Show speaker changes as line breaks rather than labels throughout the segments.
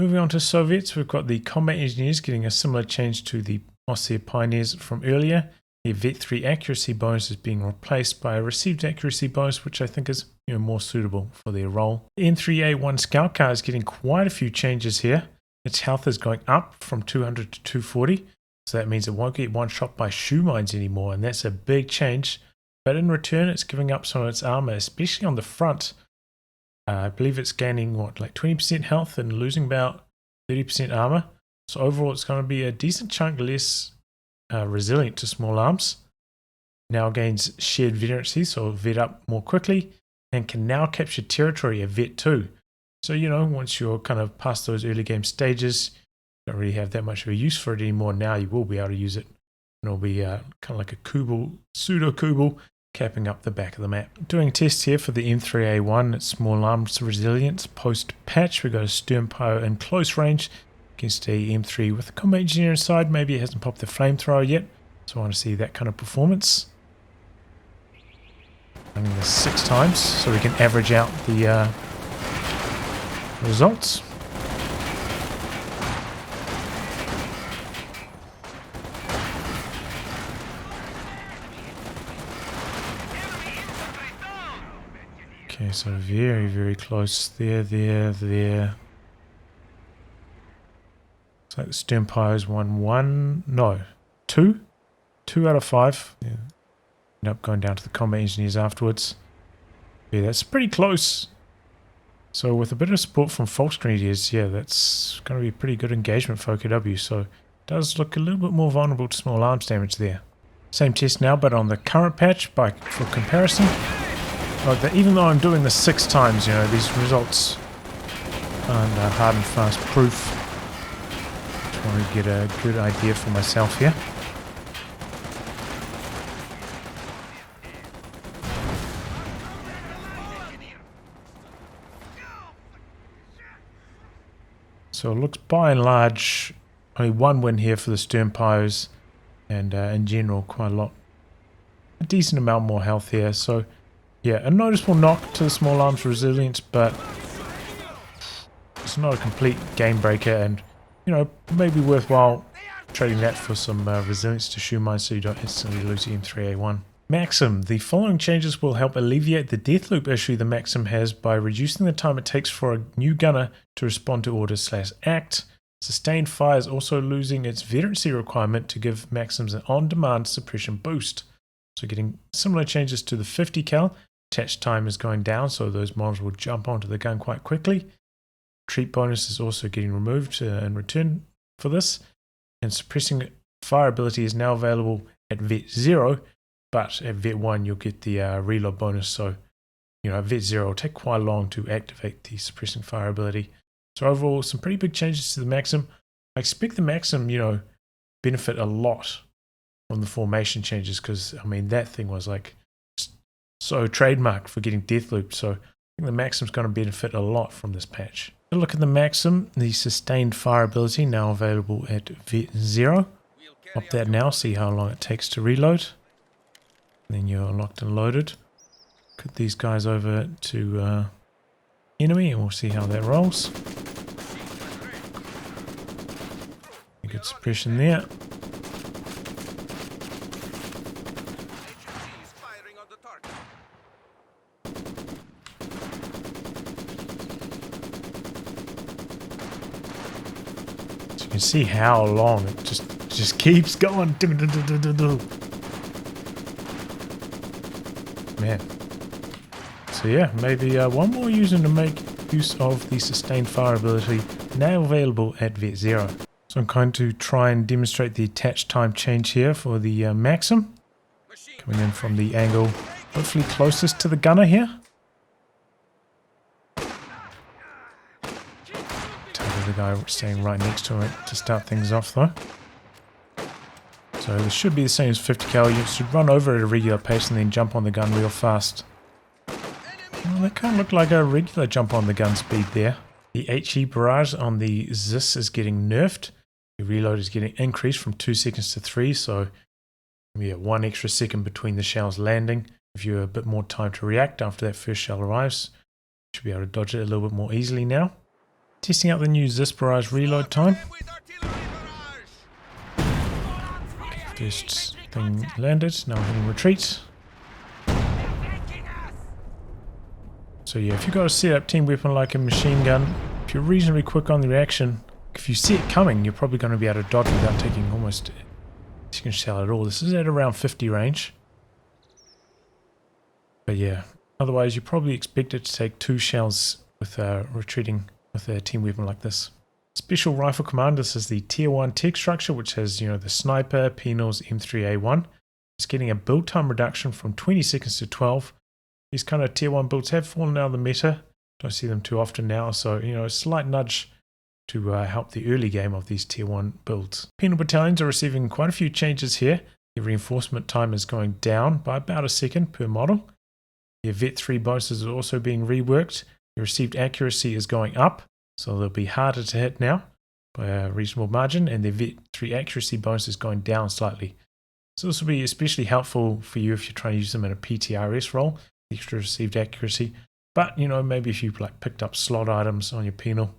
Moving on to Soviets, we've got the Combat Engineers getting a similar change to the Pioneers from earlier. The Vet 3 accuracy bonus is being replaced by a received accuracy bonus, which I think is more suitable for their role. The N3A1 Scout Car is getting quite a few changes here. Its health is going up from 200 to 240, so that means it won't get one shot by shoe mines anymore, and that's a big change. But in return, it's giving up some of its armor, especially on the front. I believe it's gaining, like 20% health and losing about 30% armor. So overall, it's going to be a decent chunk less resilient to small arms. Now gains shared veterancy, so it'll vet up more quickly, and can now capture territory at Vet 2. So, once you're kind of past those early game stages, you don't really have that much of a use for it anymore. Now you will be able to use it, and it'll be kind of like a Kubel, pseudo-Kubel, capping up the back of the map. Doing tests here for the M3A1, it's small arms resilience post-patch. We've got a Sturmpio in close range against a M3 with a combat engineer inside. Maybe it hasn't popped the flamethrower yet, so I want to see that kind of performance. Running this 6 times so we can average out the results. Okay, so very, very close. There. Looks like the Sturmpio's won 2 out of 5. Yeah. End up going down to the combat engineers afterwards. Yeah, that's pretty close. So with a bit of support from False Grenadiers, yeah, that's going to be pretty good engagement for OKW. So it does look a little bit more vulnerable to small arms damage there. Same test now, but on the current patch for comparison. Even though I'm doing this 6 times, these results aren't hard and fast proof. Just want to get a good idea for myself here. So it looks by and large only 1 win here for the Sturmpios, and in general quite a decent amount more health here. So yeah, a noticeable knock to the small arms resilience, but it's not a complete game breaker, and maybe worthwhile trading that for some resilience to shoe mines so you don't instantly lose the M3A1. Maxim. The following changes will help alleviate the death loop issue the Maxim has by reducing the time it takes for a new gunner to respond to orders/act. Sustained fire is also losing its veterancy requirement to give Maxims an on-demand suppression boost. So getting similar changes to the 50 cal. Attach time is going down, so those models will jump onto the gun quite quickly. Treat bonus is also getting removed in return for this. And suppressing fire ability is now available at Vet 0, but at Vet 1 you'll get the reload bonus. So, at Vet 0 will take quite long to activate the suppressing fire ability. So overall, some pretty big changes to the Maxim. I expect the Maxim, benefit a lot from the formation changes, because, that thing was like so trademarked for getting death looped. So I think the Maxim's going to benefit a lot from this patch. A look at the Maxim, the sustained fire ability now available at Vet 0. Pop that now, see how long it takes to reload. Then you're locked and loaded. Put these guys over to enemy and we'll see how that rolls. Good suppression there. So you can see how long it just keeps going. Man. So yeah, maybe one more user to make use of the sustained fire ability, now available at Vet 0. So I'm going to try and demonstrate the attach time change here for the Maxim. Coming in from the angle hopefully closest to the gunner here. Target the guy staying right next to it to start things off though. So this should be the same as 50 cal. You should run over at a regular pace and then jump on the gun real fast. Well, that kind of looked like a regular jump on the gun speed there. The HE barrage on the Zis is getting nerfed. The reload is getting increased from 2 seconds to 3, so yeah, 1 extra second between the shells landing. Give you a bit more time to react after that first shell arrives. You should be able to dodge it a little bit more easily now. Testing out the new Zis Barrage Reload time. First thing landed, now we're hitting retreat. So yeah, if you've got a set-up team weapon like a machine gun, if you're reasonably quick on the reaction, if you see it coming, you're probably going to be able to dodge without taking almost you can shell at all. This is at around 50 range. But yeah, otherwise you probably expect it to take 2 shells with retreating with a team weapon like this. Special Rifle Command, this is the tier 1 tech structure which has, you know, the sniper, penals, M3A1. It's getting a build time reduction from 20 seconds to 12. These kind of tier 1 builds have fallen out of the meta. Don't see them too often now, so you know, a slight nudge to help the early game of these tier 1 builds. Penal battalions are receiving quite a few changes here. The reinforcement time is going down by about a second per model. The Vet 3 bonuses are also being reworked. The received accuracy is going up, so they'll be harder to hit now by a reasonable margin, and the Vet 3 accuracy bonus is going down slightly. So this will be especially helpful for you if you're trying to use them in a PTRS role, extra received accuracy. But you know, maybe if you like picked up slot items on your penal,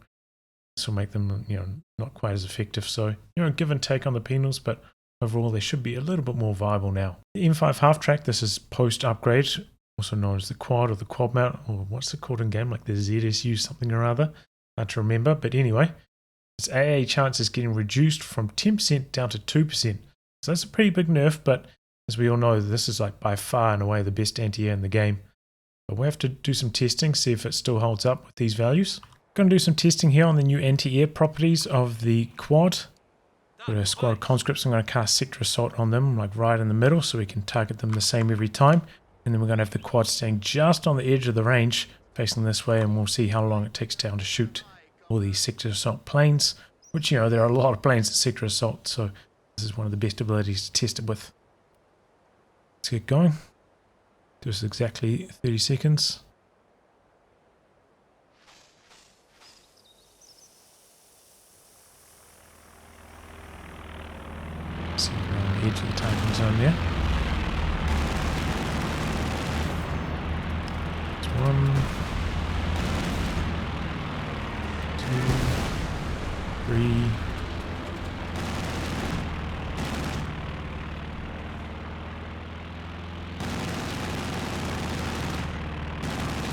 this will make them, you know, not quite as effective. So, you know, give and take on the penals, but overall they should be a little bit more viable now. The M5 half track, this is post upgrade, also known as the quad or the quad mount, or what's it called in game, like the ZSU something or other, hard to remember. But anyway, its AA chance is getting reduced from 10% down to 2%. So that's a pretty big nerf, but as we all know, this is like by far and away the best anti-air in the game. But we have to do some testing, see if it still holds up with these values. Going to do some testing here on the new anti-air properties of the quad. Got a squad of conscripts. I'm going to cast Sector Assault on them, like right in the middle, so we can target them the same every time. And then we're going to have the quad staying just on the edge of the range, facing this way, and we'll see how long it takes down to shoot all these Sector Assault planes. Which, you know, there are a lot of planes at Sector Assault, so this is one of the best abilities to test it with. Let's get going. Just exactly 30 seconds. See, we're on the edge of the targeting zone there. It's 1, 2, 3.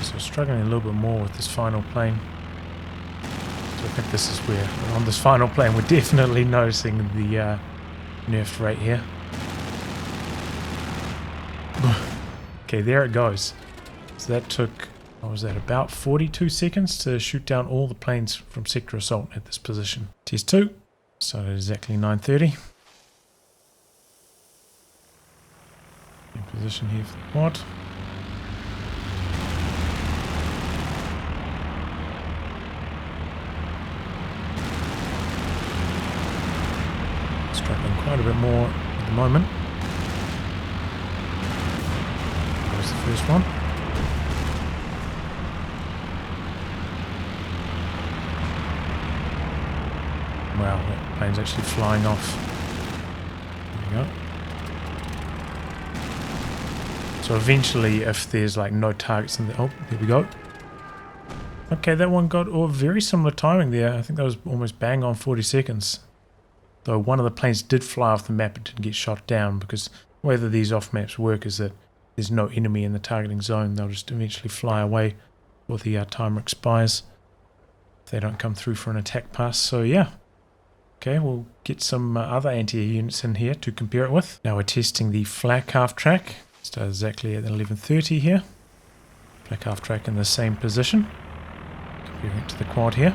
So struggling a little bit more with this final plane. So I think this is where, on this final plane, we're definitely noticing the nerfed rate here. Okay, there it goes. So that took, what was that, about 42 seconds to shoot down all the planes from Sector Assault at this position. Test 2, started exactly 9:30. In position here for the quad. Struggling quite a bit more at the moment. There's the first one. Wow, that plane's actually flying off. There we go. So eventually, if there's like no targets in the... Oh, there we go. Okay, that one got very similar timing there. I think that was almost bang on 40 seconds. Though one of the planes did fly off the map, it didn't get shot down, because the way that these off maps work is that there's no enemy in the targeting zone. They'll just eventually fly away before the timer expires if they don't come through for an attack pass. So yeah, okay, we'll get some other anti-air units in here to compare it with. Now we're testing the flak half track. Start exactly at 11:30 here. Flak half track in the same position. Comparing it to the quad here.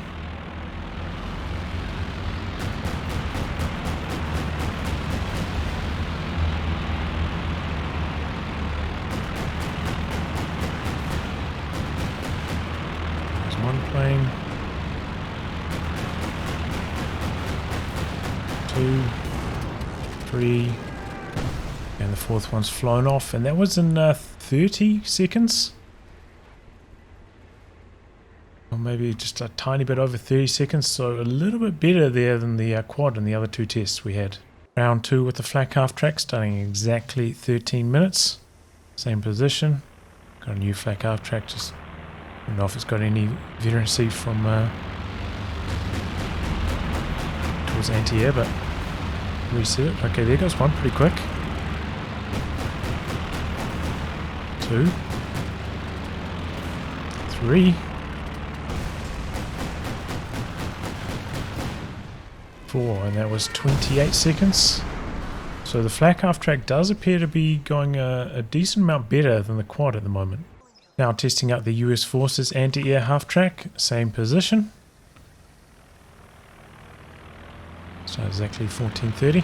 One plane, 2, 3, and the fourth one's flown off, and that was in 30 seconds, or maybe just a tiny bit over 30 seconds, so a little bit better there than the quad and the other 2 tests we had. Round 2 with the flak half track, starting exactly 13 minutes, same position, got a new flak half track, just I don't know if it's got any veterancy from was anti-air, but reset it. Okay, there goes one pretty quick. 2, 3, 4, and that was 28 seconds. So the flak half track does appear to be going a decent amount better than the quad at the moment. Now testing out the US Forces anti-air half track, same position. So exactly 1430.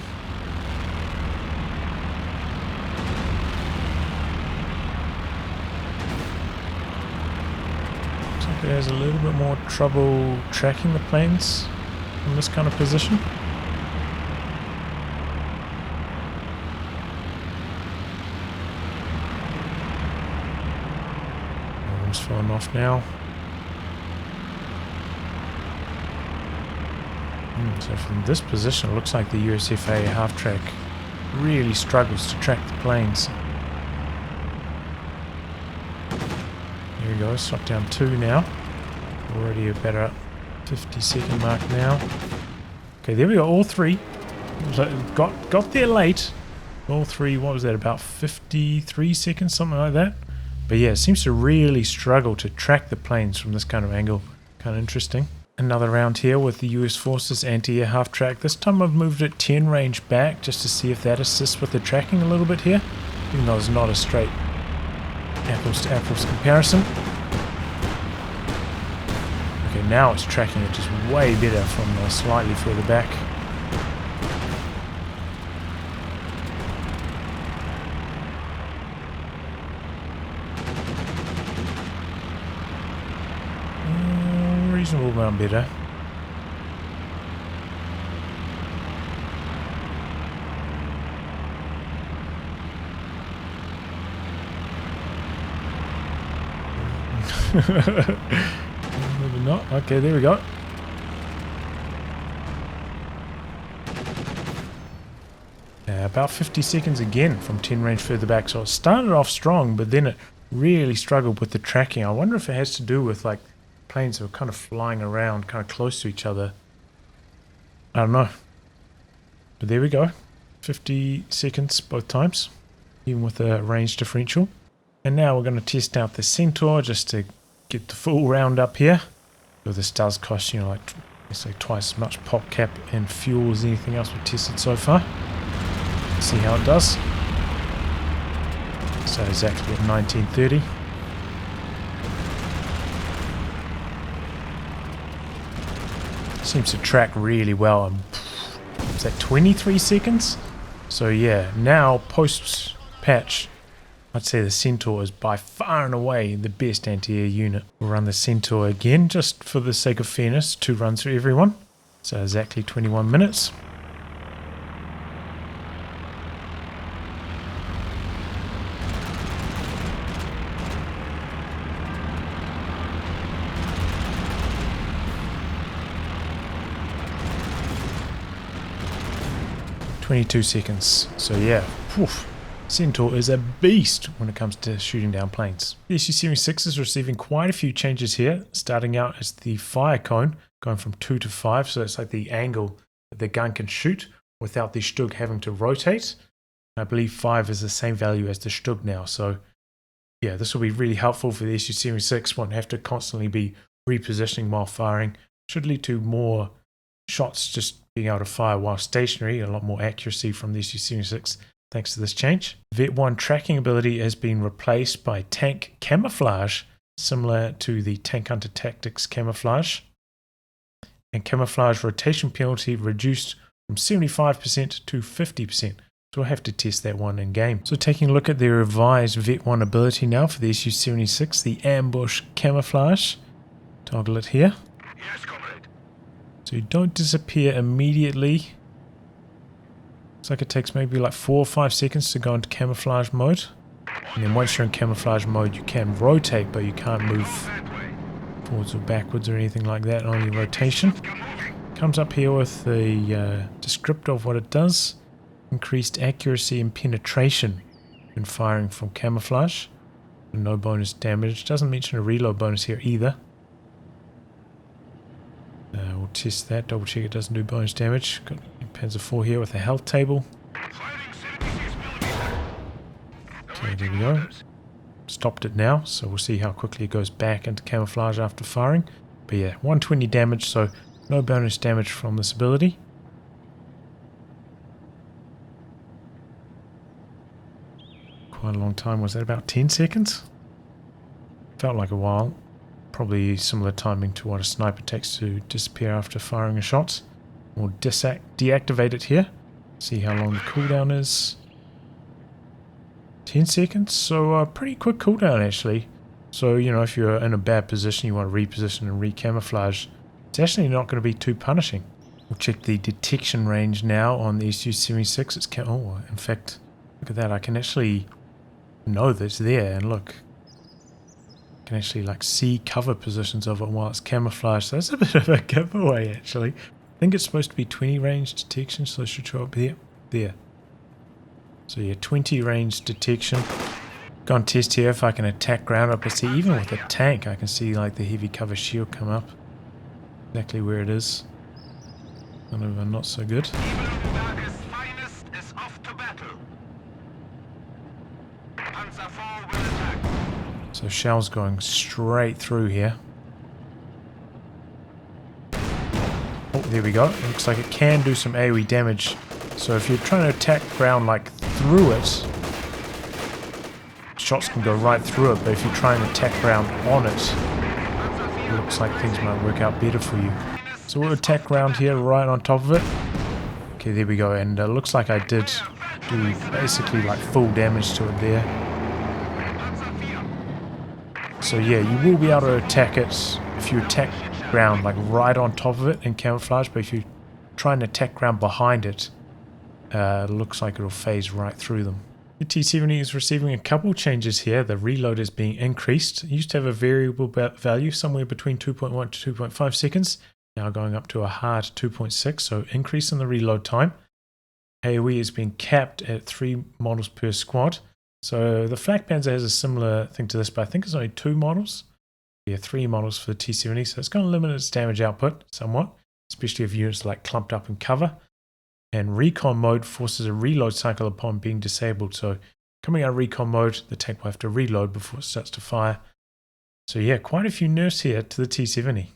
Looks like it has a little bit more trouble tracking the planes from this kind of position. One's falling off now. So from this position, it looks like the USFA half-track really struggles to track the planes. There we go, shot down 2 now. Already about a 50-second mark now. Okay, there we go, all 3. Got there late. All 3, what was that, about 53 seconds, something like that? But yeah, it seems to really struggle to track the planes from this kind of angle. Kind of interesting. Another round here with the US Forces anti-air half-track. This time I've moved it 10 range back just to see if that assists with the tracking a little bit here. Even though it's not a straight apples to apples comparison. Okay, now it's tracking it just way better from slightly further back. Reasonable amount better. Maybe not. Okay, there we go. About 50 seconds again from 10 range further back. So it started off strong, but then it really struggled with the tracking. I wonder if it has to do with like planes that were kind of flying around kind of close to each other. I don't know. But there we go. 50 seconds both times, even with a range differential. And now we're going to test out the Centaur just to get the full round up here. So this does cost, you know, like let's say twice as much pop cap and fuel as anything else we've tested so far. See how it does. So exactly at 1930. Seems to track really well. Is that 23 seconds? So yeah, now post patch, I'd say the Centaur is by far and away the best anti-air unit. We'll run the Centaur again just for the sake of fairness. 2 runs for everyone. So exactly 21 minutes. .22 seconds. So yeah, poof. Centaur is a beast when it comes to shooting down planes. The SU76 is receiving quite a few changes here, starting out as the fire cone, going from 2 to 5, so it's like the angle that the gun can shoot without the Stug having to rotate. I believe 5 is the same value as the Stug now, so yeah, this will be really helpful for the SU76, won't have to constantly be repositioning while firing. Should lead to more shots just being able to fire while stationary, a lot more accuracy from the SU76 thanks to this change. Vet 1 tracking ability has been replaced by Tank Camouflage, similar to the Tank Hunter Tactics Camouflage. And Camouflage rotation penalty reduced from 75% to 50%. So we'll have to test that one in game. So taking a look at the revised Vet 1 ability now for the SU76, the Ambush Camouflage. Toggle it here.
Yes, comrade.
So you don't disappear immediately. Looks like it takes maybe like 4 or 5 seconds to go into camouflage mode. And then once you're in camouflage mode, you can rotate, but you can't move forwards or backwards or anything like that, only rotation. Comes up here with the descriptor of what it does. Increased accuracy and penetration when firing from camouflage. No bonus damage. Doesn't mention a reload bonus here either. We'll test that, double check it doesn't do bonus damage. Got Panzer IV here with a health table. Okay, there we go. Stopped it now, so we'll see how quickly it goes back into camouflage after firing. But yeah, 120 damage, so no bonus damage from this ability. Quite a long time. Was that about 10 seconds? Felt like a while. Probably similar timing to what a sniper takes to disappear after firing a shot. We'll deactivate it here. See how long the cooldown is. 10 seconds, so pretty quick cooldown actually. So, you know, if you're in a bad position, you want to reposition and recamouflage, it's actually not going to be too punishing. We'll check the detection range now on the SU76. It's oh, in fact, look at that. I can actually know that it's there, and look. I can actually like see cover positions of it while it's camouflaged. So that's a bit of a giveaway actually. I think it's supposed to be 20 range detection, so it should show up here. There. So yeah, 20 range detection. Go and test here if I can attack ground up. I see even with a tank I can see like the heavy cover shield come up. Exactly where it is. Kind of not so good. So shells going straight through here. Oh, there we go. Looks like it can do some AoE damage. So if you're trying to attack ground like through it, shots can go right through it, but if you try and attack ground on it, it looks like things might work out better for you. So we'll attack ground here right on top of it. Okay, there we go, and it looks like I did do basically like full damage to it there. So yeah, you will be able to attack it if you attack ground like right on top of it in camouflage, but if you try and attack ground behind it, it looks like it'll phase right through them. The T70 is receiving a couple changes here. The reload is being increased. It used to have a variable value somewhere between 2.1 to 2.5 seconds. Now going up to a hard 2.6, so increase in the reload time. AoE is being capped at 3 models per squad. So the Flak Panzer has a similar thing to this, but I think it's only 2 models. Yeah, 3 models for the T70, so it's going to limit its damage output somewhat, especially if units are like clumped up in cover. And recon mode forces a reload cycle upon being disabled. So coming out of recon mode, the tank will have to reload before it starts to fire. So yeah, quite a few nerfs here to the T70.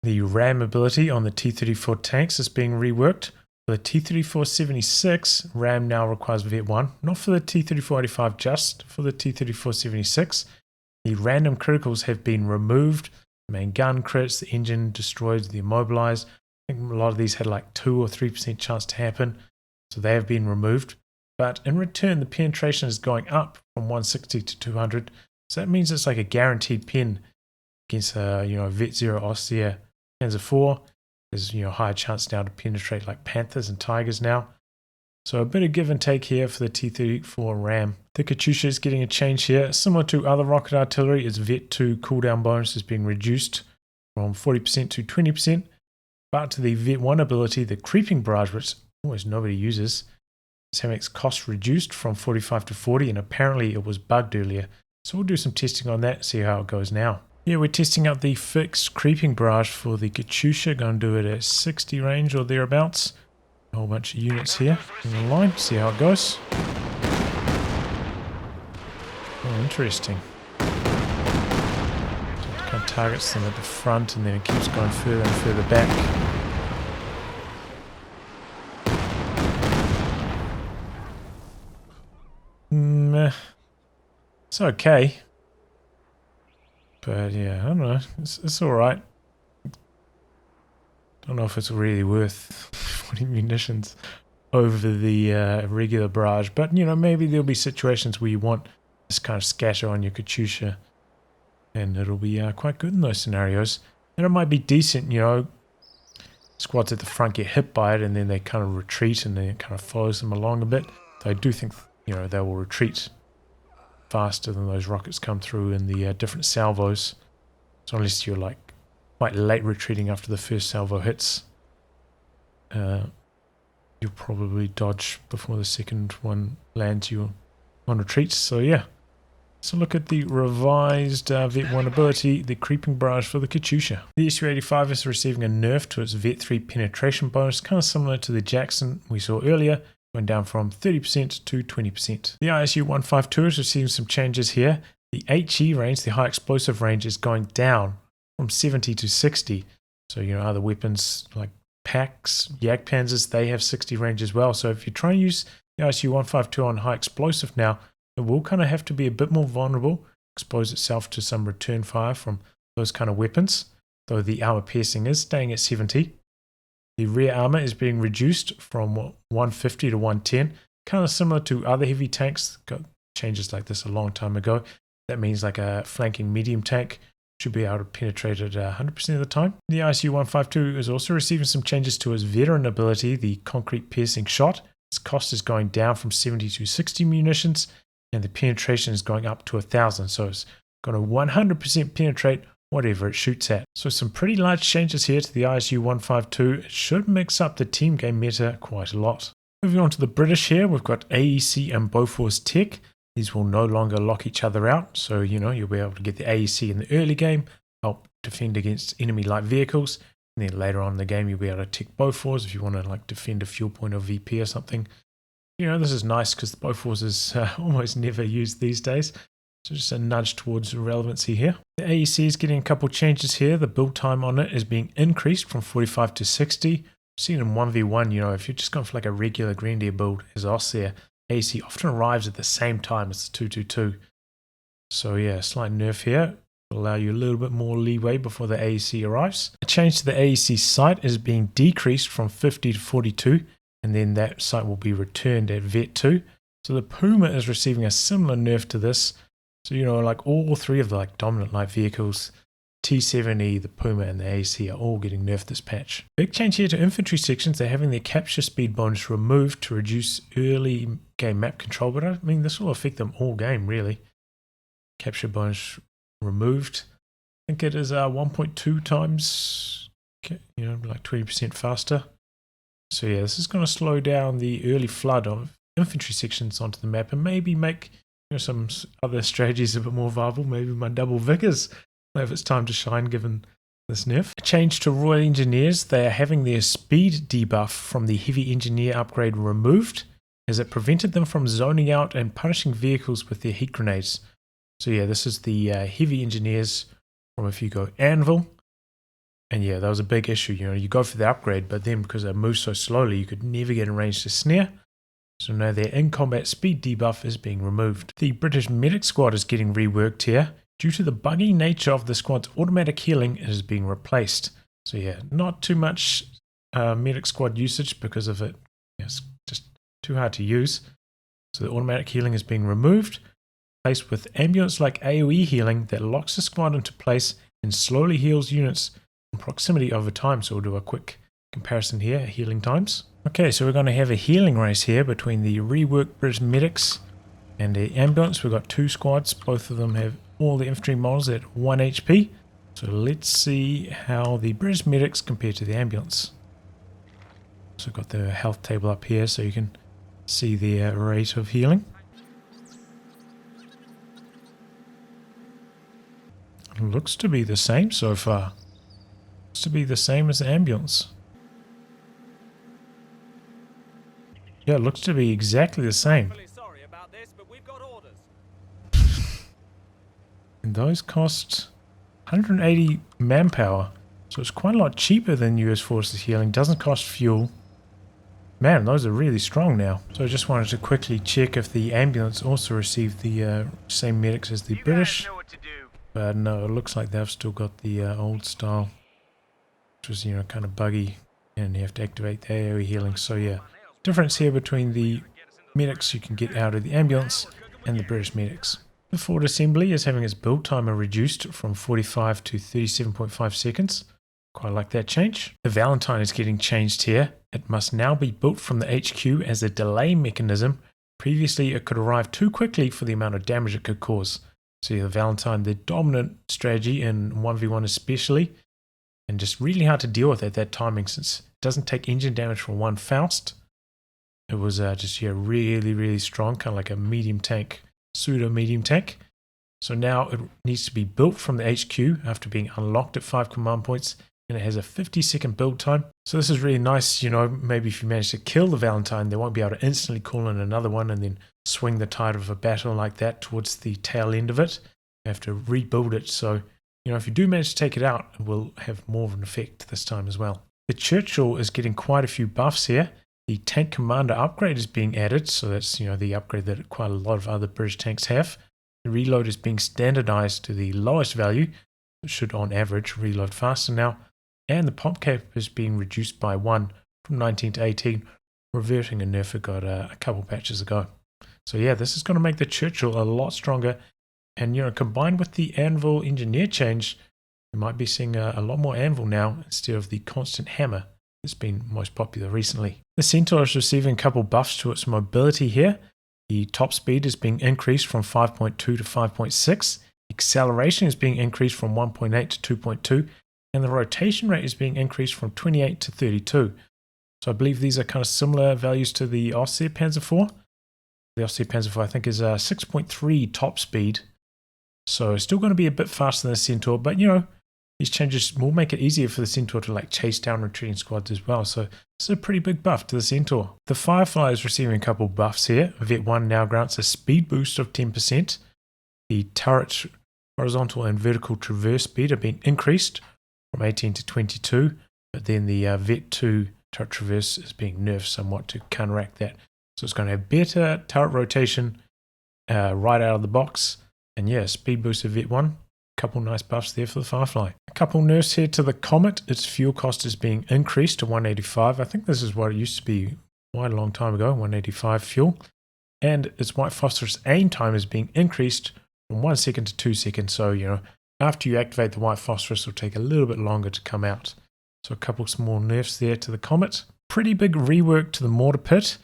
The RAM ability on the T-34 tanks is being reworked. For the T-34-76, RAM now requires VET1. Not for the T-34-85, just for the T-34-76. The random criticals have been removed. The main gun crits, the engine destroyed, the immobilized. I think a lot of these had like 2 or 3% chance to happen, so they have been removed. But in return, the penetration is going up from 160 to 200, so that means it's like a guaranteed pen against a Vet 0 Austria Panzer IV. There's higher chance now to penetrate like Panthers and Tigers now. So a bit of give and take here for the T-34 RAM. The Katyusha is getting a change here. Similar to other rocket artillery, its Vet 2 cooldown bonus is being reduced from 40% to 20%. But to the Vet 1 ability, the Creeping Barrage, which almost nobody uses, is having its cost reduced from 45 to 40, and apparently it was bugged earlier. So we'll do some testing on that, see how it goes now. Yeah, we're testing out the fixed Creeping Barrage for the Katyusha. Going to do it at 60 range or thereabouts. A whole bunch of units here in the line, see how it goes. Oh, interesting. Kind of targets them at the front and then it keeps going further and further back. It's okay. But yeah, I don't know. It's alright. Don't know if it's really worth 40 munitions over the regular barrage. But, maybe there'll be situations where you want this kind of scatter on your Katyusha. And it'll be quite good in those scenarios. And it might be decent, squads at the front get hit by it and then they kind of retreat and then it kind of follows them along a bit. So I do think, they will retreat faster than those rockets come through in the different salvos. So unless you're like quite late retreating after the first salvo hits, you'll probably dodge before the second one lands you on retreat. So yeah. So look at the revised Vet 1 ability, the Creeping Barrage for the Katyusha. The SU85 is receiving a nerf to its Vet 3 penetration bonus, kind of similar to the Jackson we saw earlier, going down from 30% to 20%. The ISU152 is receiving some changes here. The HE range, the high explosive range, is going down from 70 to 60. So, you know, other weapons like PAX, Jagdpanzers, they have 60 range as well. So if you try and use the ISU152 on high explosive now, it will kind of have to be a bit more vulnerable, expose itself to some return fire from those kind of weapons, though the armor piercing is staying at 70. The rear armor is being reduced from 150 to 110, kind of similar to other heavy tanks. Got changes like this a long time ago. That means like a flanking medium tank should be able to penetrate it 100% of the time. The ISU152 is also receiving some changes to its veteran ability, the concrete piercing shot. Its cost is going down from 70 to 60 munitions, and the penetration is going up to 1,000. So it's going to 100% penetrate whatever it shoots at. So some pretty large changes here to the ISU152. It should mix up the team game meta quite a lot. Moving on to the British here, we've got AEC and Bofors Tech. These will no longer lock each other out. So, you know, you'll be able to get the AEC in the early game, help defend against enemy light vehicles. And then later on in the game, you'll be able to tick Bofors if you want to like defend a fuel point or VP or something. You know, this is nice because the Bofors is almost never used these days. So just a nudge towards relevancy here. The AEC is getting a couple changes here. The build time on it is being increased from 45 to 60. Seen in 1v1, you know, if you're just going for like a regular Grenadier build as OS there, AEC often arrives at the same time as the 222. So yeah, slight nerf here. Will allow you a little bit more leeway before the AEC arrives. A change to the AEC sight is being decreased from 50 to 42. And then that sight will be returned at Vet 2. So the Puma is receiving a similar nerf to this. So, you know, like all three of the like dominant light vehicles, T70, the Puma, and the AEC are all getting nerfed this patch. Big change here to infantry sections. They're having their capture speed bonus removed to reduce early game map control. But I mean, this will affect them all game, really. Capture bonus removed. I think it is 1.2 times, you know, like 20% faster. So yeah, this is going to slow down the early flood of infantry sections onto the map and maybe make, you know, some other strategies a bit more viable. Maybe my double Vickers, if it's time to shine given this nerf. A change to Royal Engineers. They are having their speed debuff from the Heavy Engineer upgrade removed, as it prevented them from zoning out and punishing vehicles with their heat grenades. So yeah, this is the Heavy Engineers from if you go Anvil. And yeah, that was a big issue. You know, you go for the upgrade, but then because they move so slowly, you could never get in range to snare. So now their in-combat speed debuff is being removed. The British Medic Squad is getting reworked here. Due to the buggy nature of the squad's automatic healing, it is being replaced. So yeah, not too much Medic Squad usage because of it. It's just too hard to use. So the automatic healing is being removed, replaced with ambulance-like AoE healing that locks the squad into place and slowly heals units in proximity over time. So we'll do a quick comparison here, healing times. Okay, so we're going to have a healing race here between the reworked British Medics and the ambulance. We've got two squads. Both of them have all the infantry models at 1 HP. So let's see how the British Medics compare to the ambulance. So I've got the health table up here so you can see their rate of healing. It looks to be the same so far. Looks to be the same as the ambulance. Yeah, it looks to be exactly the same.
Sorry about this, but we've got orders.
And those cost 180 manpower. So it's quite a lot cheaper than US Forces healing. Doesn't cost fuel. Man, those are really strong now. So I just wanted to quickly check if the ambulance also received the same medics as the British.
Know what to do.
But no, it looks like they've still got the old style, which was, you know, kind of buggy, and you have to activate the AoE healing. So yeah, difference here between the medics you can get out of the ambulance and the British medics. The Ford Assembly is having its build timer reduced from 45 to 37.5 seconds. Quite like that change. The Valentine is getting changed here. It must now be built from the HQ as a delay mechanism. Previously, it could arrive too quickly for the amount of damage it could cause. So yeah, the Valentine, the dominant strategy in 1v1 especially, and just really hard to deal with at that timing since it doesn't take engine damage from one Faust. It was just, yeah, really, really strong, kind of like a medium tank, pseudo medium tank. So now it needs to be built from the HQ after being unlocked at 5 command points, and it has a 50-second build time. So this is really nice, you know, maybe if you manage to kill the Valentine, they won't be able to instantly call in another one and then swing the tide of a battle like that towards the tail end of it. You have to rebuild it, so, you know, if you do manage to take it out, it will have more of an effect this time as well. The Churchill is getting quite a few buffs here. The Tank Commander upgrade is being added, so that's, you know, the upgrade that quite a lot of other British tanks have. The reload is being standardized to the lowest value. It should, on average, reload faster now. And the pop cap is being reduced by 1 from 19 to 18, reverting a nerf it got a couple patches ago. So yeah, this is going to make the Churchill a lot stronger. And, you know, combined with the Anvil engineer change, you might be seeing a lot more Anvil now instead of the constant hammer that's been most popular recently. The Centaur is receiving a couple buffs to its mobility here. The top speed is being increased from 5.2 to 5.6. Acceleration is being increased from 1.8 to 2.2. And the rotation rate is being increased from 28 to 32. So I believe these are kind of similar values to the Aussie Panzer IV. The Aussie Panzer IV I think is 6.3 top speed. So it's still going to be a bit faster than the Centaur, but you know, these changes will make it easier for the Centaur to like chase down retreating squads as well. So this is a pretty big buff to the Centaur. The Firefly is receiving a couple buffs here. Vet 1 now grants a speed boost of 10%. The turret horizontal and vertical traverse speed are being increased from 18 to 22, but then the Vet 2 turret traverse is being nerfed somewhat to counteract that. So it's going to have better turret rotation right out of the box. And yeah, speed boost of Vet 1. Couple nice buffs there for the Firefly. A couple nerfs here to the Comet. Its fuel cost is being increased to 185. I think this is what it used to be quite a long time ago, 185 fuel. And its white phosphorus aim time is being increased from 1 second to 2 seconds. So, you know, after you activate the white phosphorus, it'll take a little bit longer to come out. So a couple small nerfs there to the Comet. Pretty big rework to the Mortar Pit.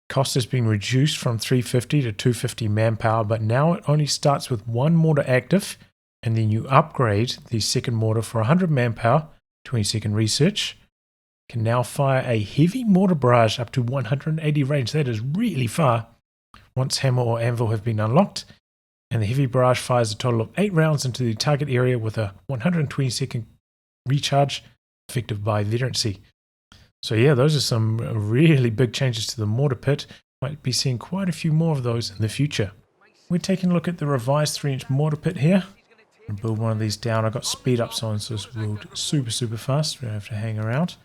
Cost has been reduced from 350 to 250 manpower, but now it only starts with 1 mortar active. And then you upgrade the second mortar for 100 manpower, 20-second research. Can now fire a heavy mortar barrage up to 180 range. That is really far once hammer or anvil have been unlocked. And the heavy barrage fires a total of 8 rounds into the target area with a 120-second recharge, effective by veterancy. So yeah, those are some really big changes to the Mortar Pit. Might be seeing quite a few more of those in the future. We're taking a look at the revised 3-inch Mortar Pit here. I'll build one of these down. I got speed ups on, so it's build super fast. We don't have to hang around.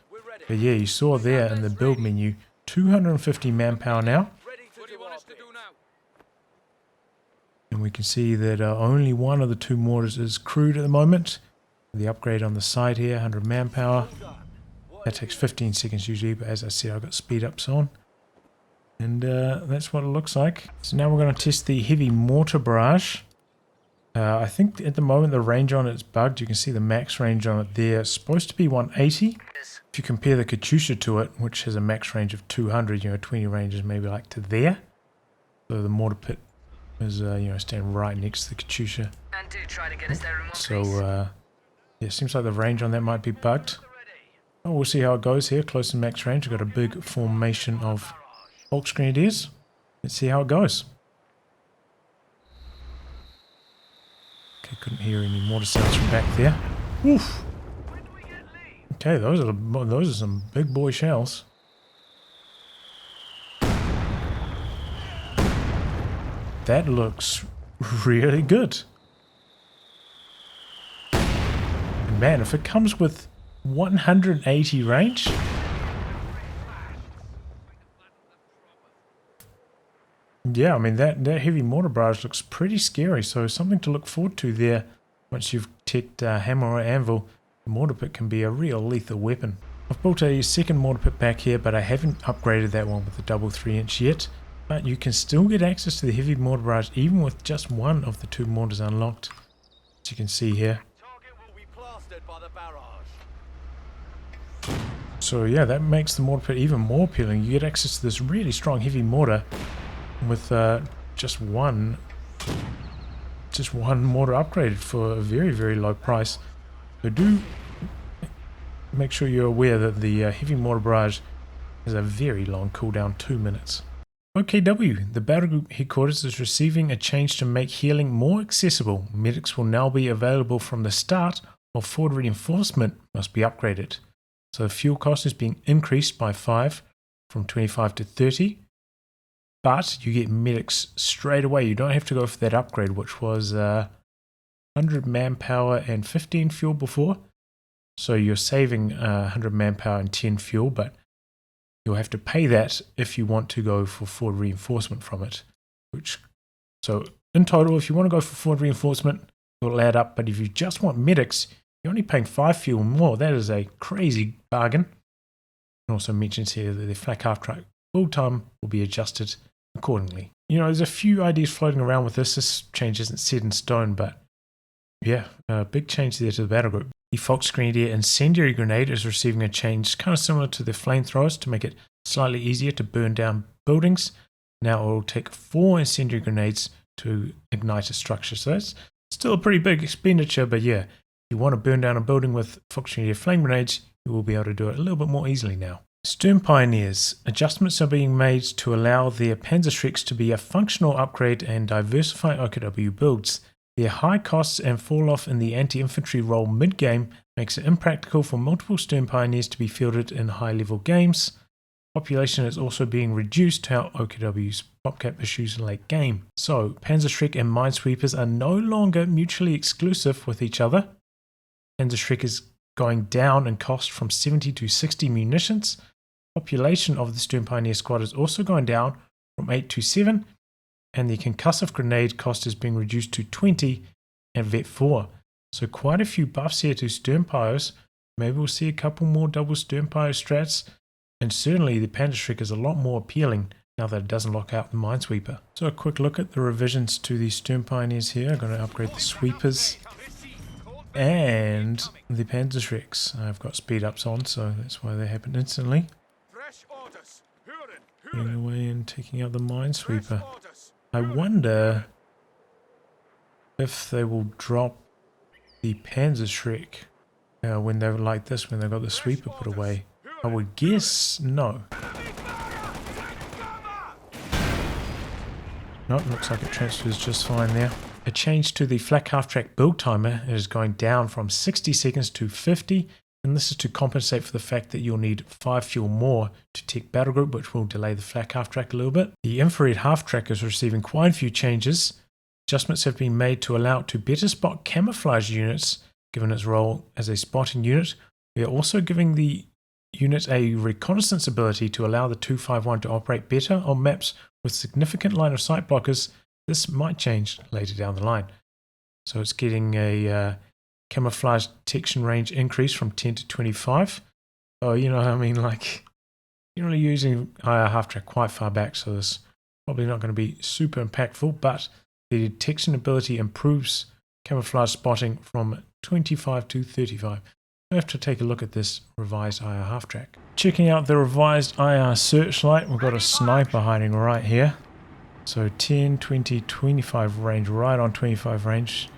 But yeah, you saw there in the build menu, 250 manpower now. And we can see that only one of the 2 mortars is crewed at the moment. The upgrade on the side here, 100 manpower. That takes 15 seconds usually, but as I said, I've got speed ups on. And that's what it looks like. So now we're going to test the heavy mortar barrage. I think at the moment the range on it is bugged. You can see the max range on it there. It's supposed to be 180. If you compare the Katyusha to it, which has a max range of 200, you know, 20 ranges maybe like to there. So the Mortar Pit is, you know, standing right next to the Katyusha. So, yeah, it seems like the range on that might be bugged. Oh, we'll see how it goes here. Close to max range. We've got a big formation of Volks Grenadiers. Let's see how it goes. Okay, couldn't hear any mortar sounds from back there. Oof. Okay, those are some big boy shells. That looks really good. And man, if it comes with 180 range, yeah, I mean that heavy mortar barrage looks pretty scary, so something to look forward to there. Once you've teched hammer or anvil, the Mortar Pit can be a real lethal weapon. I've built a second Mortar Pit back here, but I haven't upgraded that one with the double 3-inch yet. But you can still get access to the heavy mortar barrage even with just one of the 2 mortars unlocked, as you can see here. So yeah, that makes the Mortar Pit even more appealing. You get access to this really strong heavy mortar with just one mortar upgraded for a very low price. So do make sure you're aware that the heavy mortar barrage has a very long cooldown, 2 minutes. OKW, the battle group headquarters, is receiving a change to make healing more accessible. Medics will now be available from the start, while forward reinforcement must be upgraded. So the fuel cost is being increased by 5 from 25 to 30. But you get medics straight away. You don't have to go for that upgrade, which was 100 manpower and 15 fuel before. So you're saving 100 manpower and 10 fuel, but you'll have to pay that if you want to go for forward reinforcement from it. So in total, if you want to go for forward reinforcement, it will add up. But if you just want medics, you're only paying 5 fuel more. That is a crazy bargain. It also mentions here that the flak half track build time will be adjusted accordingly. You know, there's a few ideas floating around with this. This change isn't set in stone, but yeah, a big change there to the battle group. The Fox Grenadier Incendiary Grenade is receiving a change kind of similar to the flamethrowers to make it slightly easier to burn down buildings. Now it will take 4 incendiary grenades to ignite a structure. So that's still a pretty big expenditure, but yeah, if you want to burn down a building with Fox Grenadier flame grenades, you will be able to do it a little bit more easily now. Sturmpioneers. Adjustments are being made to allow their Panzershrecks to be a functional upgrade and diversify OKW builds. Their high costs and fall off in the anti-infantry role mid-game makes it impractical for multiple Sturmpioneers to be fielded in high-level games. Population is also being reduced to help OKW's PopCap issues in late game. So, Panzershreck and Minesweepers are no longer mutually exclusive with each other. Panzershreck is going down in cost from 70 to 60 munitions. Population of the Sturmpioneer squad is also going down from 8 to 7. And the concussive grenade cost is being reduced to 20 and Vet 4. So quite a few buffs here to Sturmpios. Maybe we'll see a couple more double Sturmpio strats. And certainly the Panzershreck is a lot more appealing now that it doesn't lock out the Minesweeper. So a quick look at the revisions to the Sturmpioneers here. I'm going to upgrade the Sweepers and the Panzershrecks. I've got speed ups on, so that's why they happen instantly. Getting away and taking out the Minesweeper. I wonder if they will drop the Panzershreck when they're like this, when they've got the sweeper put away. I would guess no. Nope, looks like it transfers just fine there. A change to the flak half-track build timer is going down from 60 seconds to 50, and this is to compensate for the fact that you'll need 5 fuel more to tech battle group, which will delay the flak half-track a little bit. The infrared half-track is receiving quite a few changes. Adjustments have been made to allow it to better spot camouflage units, given its role as a spotting unit. We are also giving the unit a reconnaissance ability to allow the 251 to operate better on maps with significant line of sight blockers. This might change later down the line. So it's getting a camouflage detection range increase from 10 to 25. Oh, you know, I mean, like, you're only using IR half-track quite far back, so this is probably not going to be super impactful, but the detection ability improves camouflage spotting from 25 to 35. We have to take a look at this revised IR half-track. Checking out the revised IR Searchlight, we've got a sniper hiding right here. So 10, 20, 25 range, right on 25 range.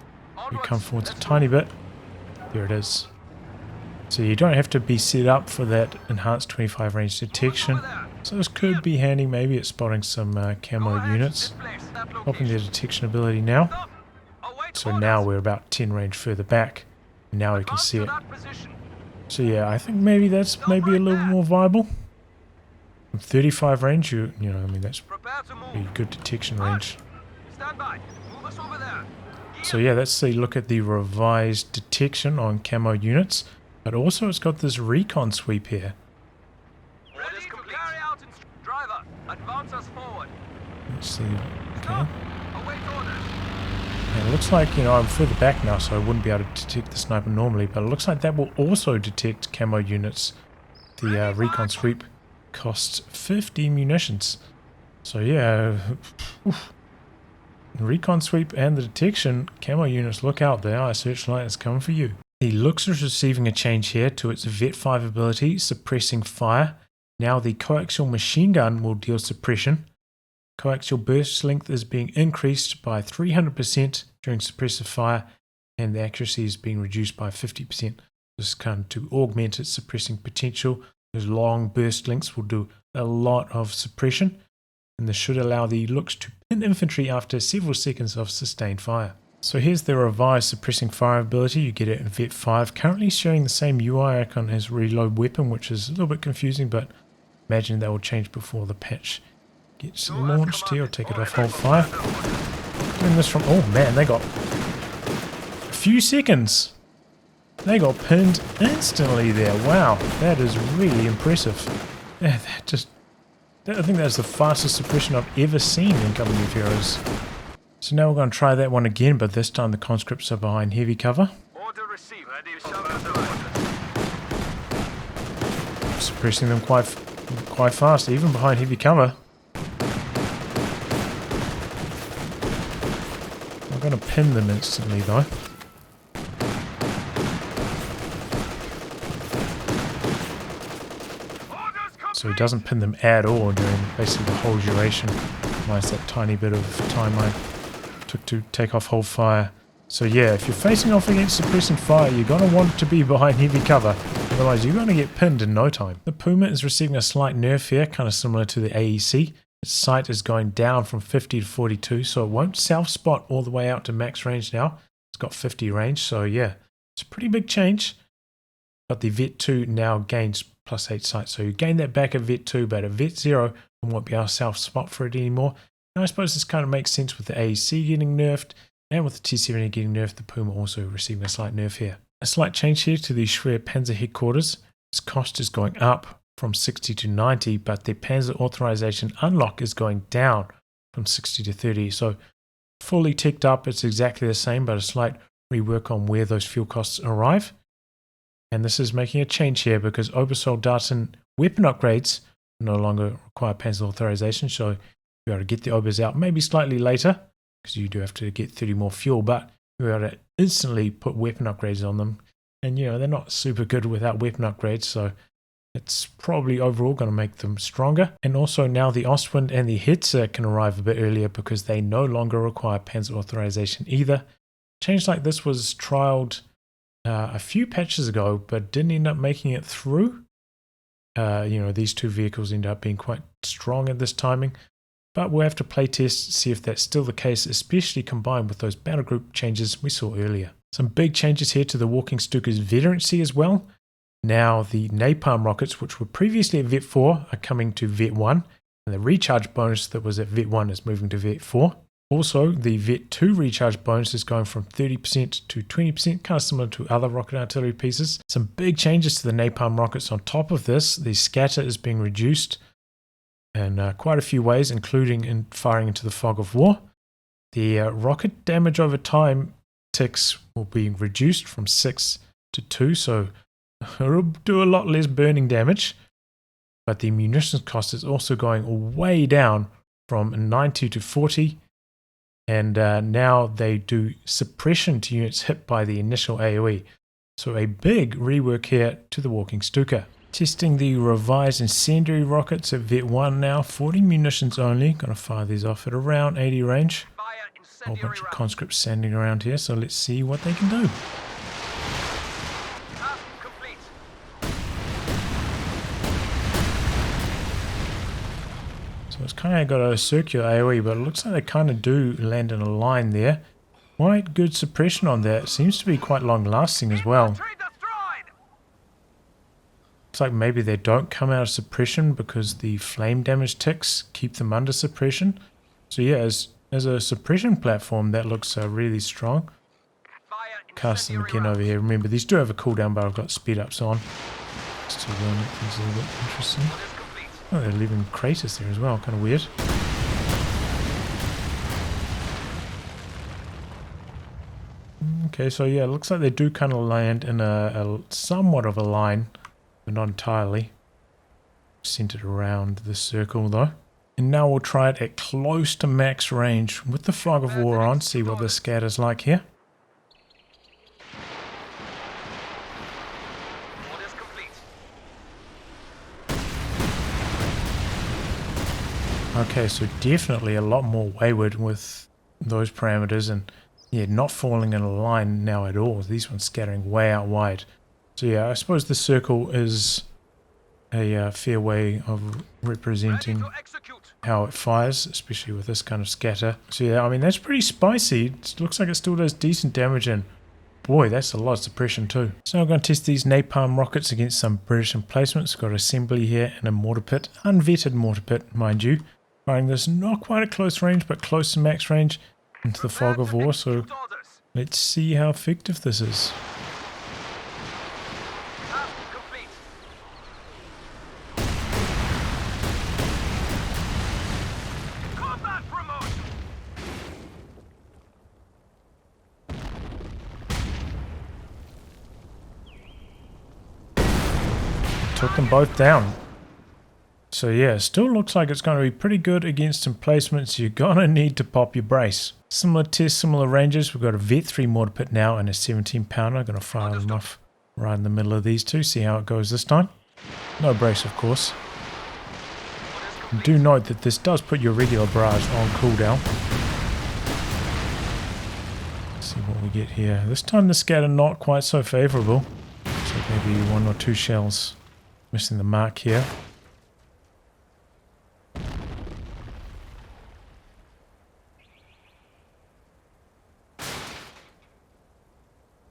We come forwards a tiny bit. There it is. So you don't have to be set up for that enhanced 25 range detection. So this could be handy maybe at spotting some camo units. Popping their detection ability now. So now we're about 10 range further back. And now we can see it. So yeah, I think maybe that's maybe a little more viable. From 35 range, you know, I mean, that's pretty good detection range. So yeah, let's see, look at the revised detection on camo units. But also it's got this recon sweep here. Let's see, okay. And it looks like, you know, I'm further back now, so I wouldn't be able to detect the sniper normally, but it looks like that will also detect camo units. The recon sweep costs 50 munitions. So yeah, recon sweep and the detection, camo units, look out, the IR Searchlight is coming for you. The Luchs is receiving a change here to its Vet 5 ability, suppressing fire. Now the coaxial machine gun will deal suppression. Coaxial burst length is being increased by 300% during suppressive fire, and the accuracy is being reduced by 50%. This is kind of to augment its suppressing potential. Those long burst lengths will do a lot of suppression, and this should allow the Luchs to pin infantry after several seconds of sustained fire. So here's the revised suppressing fire ability. You get it in Vet 5, currently showing the same UI icon as Reload Weapon, which is a little bit confusing, but imagine that will change before the patch gets launched here. I'll take it off hold fire. Doing this from, oh man, they got a few seconds. They got pinned instantly there. Wow, that is really impressive. Yeah, I think that's the fastest suppression I've ever seen in Company of Heroes. So now we're going to try that one again, but this time the conscripts are behind heavy cover.
Order received.
Suppressing them quite fast, even behind heavy cover. I'm going to pin them instantly though. So he doesn't pin them at all during basically the whole duration. Minus that tiny bit of time I took to take off hold fire. So yeah, if you're facing off against suppressing fire, you're going to want to be behind heavy cover. Otherwise you're going to get pinned in no time. The Puma is receiving a slight nerf here, kind of similar to the AEC. Its sight is going down from 50 to 42, so it won't self-spot all the way out to max range now. It's got 50 range, so yeah, it's a pretty big change. But the Vet 2 now gains +8 sight, so you gain that back at Vet 2, but at Vet 0 you won't be able to self-spot for it anymore. And I suppose this kind of makes sense with the AEC getting nerfed, and with the T-70 getting nerfed, the Puma also receiving a slight nerf here. A slight change here to the Schwer Panzer headquarters. Its cost is going up from 60 to 90, but the Panzer authorization unlock is going down from 60 to 30. So fully ticked up, it's exactly the same, but a slight rework on where those fuel costs arrive. And this is making a change here because Obersoldaten weapon upgrades no longer require Panzer authorization, so you'll be able to get the Obers out maybe slightly later, because you do have to get 30 more fuel, but you'll be able to instantly put weapon upgrades on them. And you know, they're not super good without weapon upgrades, so it's probably overall going to make them stronger. And also now the Ostwind and the Hetzer can arrive a bit earlier because they no longer require Panzer authorization either. Change like this was trialed a few patches ago, but didn't end up making it through. You know, these two vehicles end up being quite strong at this timing, but we'll have to play test to see if that's still the case, especially combined with those battle group changes we saw earlier. Some big changes here to the Walking Stuka's veterancy as well. Now the napalm rockets, which were previously at Vet 4, are coming to Vet 1, and the recharge bonus that was at Vet 1 is moving to Vet 4. Also, the Vet 2 recharge bonus is going from 30% to 20%, kind of similar to other rocket artillery pieces. Some big changes to the napalm rockets on top of this. The scatter is being reduced in quite a few ways, including in firing into the fog of war. The rocket damage over time ticks will be reduced from 6 to 2, so it'll do a lot less burning damage. But the munitions cost is also going way down from 90 to 40. And now they do suppression to units hit by the initial AoE. So a big rework here to the Walking Stuka. Testing the revised Incendiary rockets at Vet 1 now. 40 munitions only. Gonna fire these off at around 80 range. A whole bunch of conscripts standing around here, so let's see what they can do. So it's kind of got a circular AoE, but it looks like they kind of do land in a line there. Quite good suppression on that. Seems to be quite long lasting as well. Looks like maybe they don't come out of suppression because the flame damage ticks keep them under suppression. So yeah, as a suppression platform, that looks really strong. Cast them again over here. Remember, these do have a cooldown, but I've got speed ups on. Just to make things a little bit interesting. Oh, they're leaving craters there as well, kind of weird. Okay, so yeah, it looks like they do kind of land in a somewhat of a line, but not entirely. Centered around the circle though. And now we'll try it at close to max range with the fog of war on, see what the scatter's like here. Okay, so definitely a lot more wayward with those parameters, and yeah, not falling in a line now at all. These ones scattering way out wide. So yeah, I suppose the circle is a fair way of representing how it fires, especially with this kind of scatter. So yeah, I mean, that's pretty spicy. It looks like it still does decent damage, and boy, that's a lot of suppression too. So I'm going to test these napalm rockets against some British emplacements. Got assembly here and a mortar pit, unvetted mortar pit, mind you. Firing this not quite at close range, but close to max range into the fog of war. So let's see how effective this is. Took them both down. So yeah, still looks like it's going to be pretty good against emplacements. You're going to need to pop your brace. Similar test, similar ranges. We've got a Vet 3 mortar pit now and a 17 pounder. I'm going to fire them off right in the middle of these two. See how it goes this time. No brace, of course. And do note that this does put your regular barrage on cooldown. Let's see what we get here. This time the scatter not quite so favourable. So maybe 1 or 2 shells. Missing the mark here.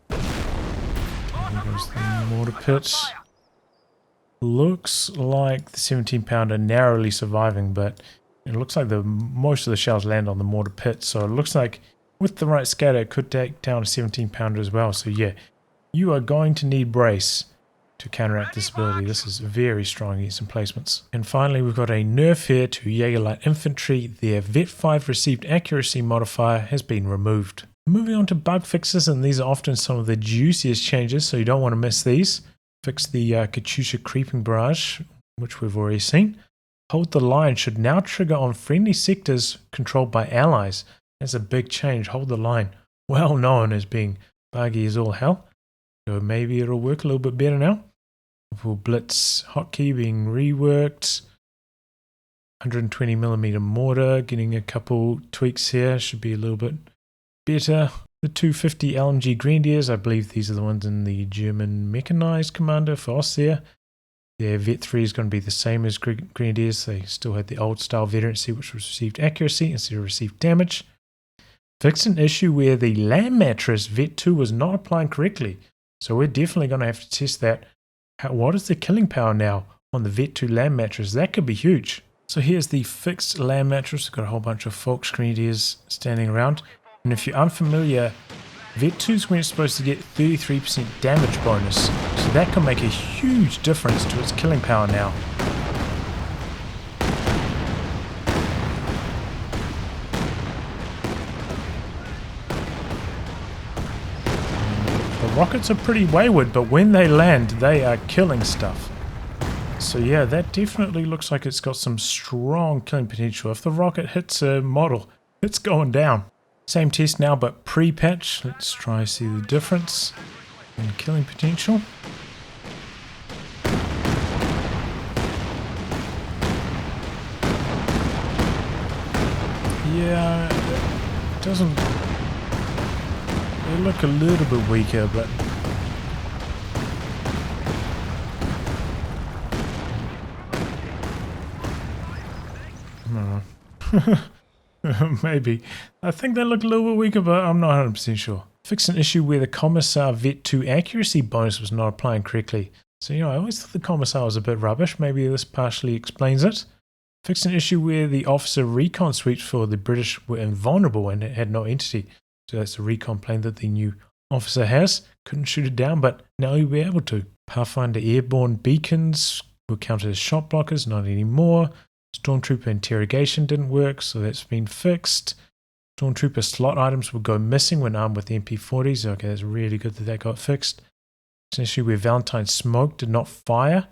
There goes the mortar pit. Looks like the 17 pounder narrowly surviving, but it looks like most of the shells land on the mortar pit. So it looks like with the right scatter it could take down a 17 pounder as well. So yeah, you are going to need brace to counteract this ability. This is very strong against emplacements. And finally, we've got a nerf here to Jaeger Light Infantry. Their Vet 5 received accuracy modifier has been removed. Moving on to bug fixes, and these are often some of the juiciest changes, so you don't want to miss these. Fix the Katyusha creeping barrage, which we've already seen. Hold the line should now trigger on friendly sectors controlled by allies. That's a big change. Hold the line, well known as being buggy as all hell. So maybe it'll work a little bit better now. Blitz hotkey being reworked. 120mm mortar, getting a couple tweaks here. Should be a little bit better. The 250 LMG Grenadiers, I believe these are the ones in the German mechanized commander for Austria. Their Vet 3 is going to be the same as Grenadiers. They still had the old style veterancy, which was received accuracy instead of received damage. Fixed an issue where the Land Mattress Vet 2 was not applying correctly. So we're definitely going to have to test that. What is the killing power now on the Vet 2 Land Mattress? That could be huge. So here's the fixed Land Mattress. We've got a whole bunch of Folks Grenadiers standing around. And if you're unfamiliar, Vet 2 is when it's supposed to get 33% damage bonus. So that can make a huge difference to its killing power now. The rockets are pretty wayward, but when they land, they are killing stuff. So yeah, that definitely looks like it's got some strong killing potential. If the rocket hits a model, it's going down. Same test now, but pre-patch. Let's try see the difference in killing potential. Yeah, it doesn't... They look a little bit weaker, but... I don't know. Maybe. I think they look a little bit weaker, but I'm not 100% sure. Fixed an issue where the Commissar Vet 2 accuracy bonus was not applying correctly. So, I always thought the Commissar was a bit rubbish. Maybe this partially explains it. Fixed an issue where the officer recon suites for the British were invulnerable and it had no entity. So that's the recon plane that the new officer has. Couldn't shoot it down, but now you'll be able to. Pathfinder airborne beacons were counted as shot blockers, not anymore. Stormtrooper interrogation didn't work, so that's been fixed. Stormtrooper slot items would go missing when armed with MP40s. Okay, that's really good that got fixed. It's an issue where Valentine's smoke did not fire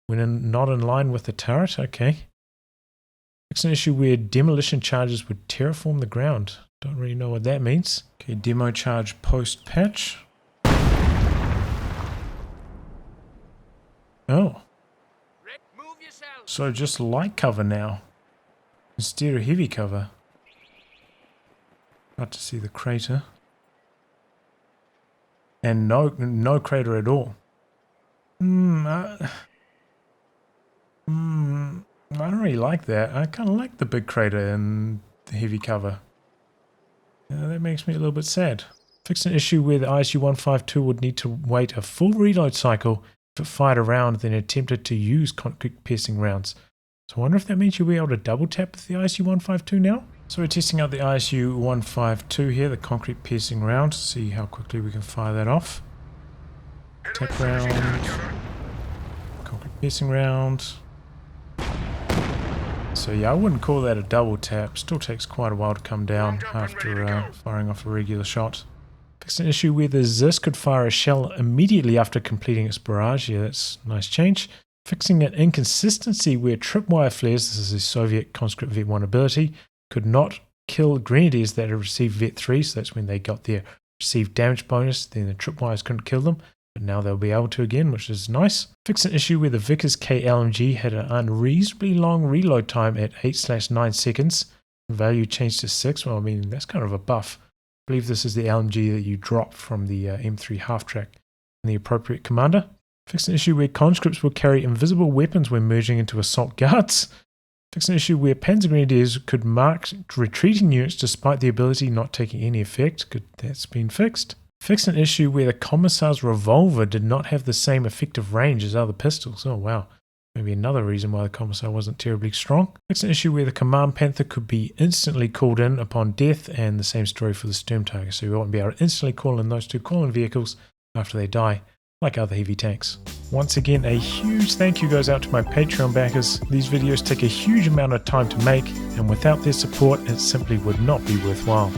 when not in line with the turret. Okay. It's an issue where demolition charges would terraform the ground. Don't really know what that means. Okay, demo charge post-patch. Oh. So just light cover now, instead of heavy cover. Got to see the crater. And no crater at all. I I don't really like that. I kind of like the big crater and the heavy cover. That makes me a little bit sad. Fixed an issue where the ISU-152 would need to wait a full reload cycle if it fired a round, then attempted to use concrete piercing rounds. So I wonder if that means you'll be able to double tap with the ISU-152 now? So we're testing out the ISU-152 here, the concrete piercing round. See how quickly we can fire that off. Tap round. Concrete piercing round. So yeah, I wouldn't call that a double tap. Still takes quite a while to come down after firing off a regular shot. Fixed an issue where the Zis could fire a shell immediately after completing its barrage. Yeah, that's a nice change. Fixing an inconsistency where tripwire flares, this is a Soviet conscript Vet 1 ability, could not kill grenadiers that had received Vet 3, so that's when they got their received damage bonus, then the tripwires couldn't kill them, but now they'll be able to again, which is nice. Fixed an issue where the Vickers K LMG had an unreasonably long reload time at 8/9 seconds. The value changed to 6, well I mean that's kind of a buff. I believe this is the LMG that you dropped from the M3 half-track and the appropriate commander. Fixed an issue where conscripts will carry invisible weapons when merging into assault guards. Fixed an issue where Panzer Grenadiers could mark retreating units despite the ability not taking any effect. Good, that's been fixed. Fixed an issue where the Commissar's revolver did not have the same effective range as other pistols. Oh wow, maybe another reason why the Commissar wasn't terribly strong. Fixed an issue where the Command Panther could be instantly called in upon death, and the same story for the Sturm Tiger, so you won't be able to instantly call in those two call-in vehicles after they die, like other heavy tanks. Once again, a huge thank you goes out to my Patreon backers. These videos take a huge amount of time to make, and without their support, it simply would not be worthwhile.